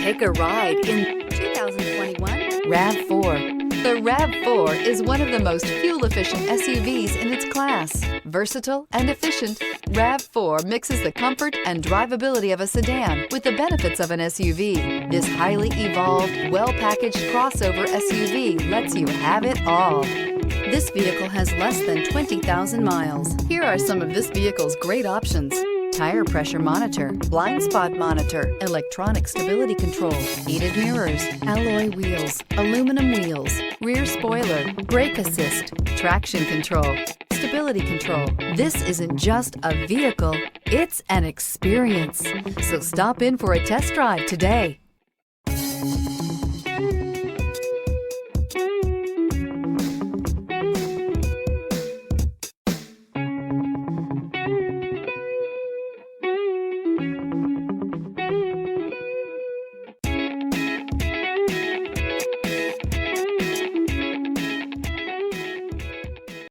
Take a ride in 2021 RAV4. The RAV4 is one of the most fuel-efficient SUVs in its class. Versatile and efficient, RAV4 mixes the comfort and drivability of a sedan with the benefits of an SUV. This highly evolved, well-packaged crossover SUV lets you have it all. This vehicle has less than 20,000 miles. Here are some of this vehicle's great options: tire pressure monitor, blind spot monitor, electronic stability control, heated mirrors, alloy wheels, aluminum wheels, rear spoiler, brake assist, traction control, stability control. This isn't just a vehicle, it's an experience. So stop in for a test drive today.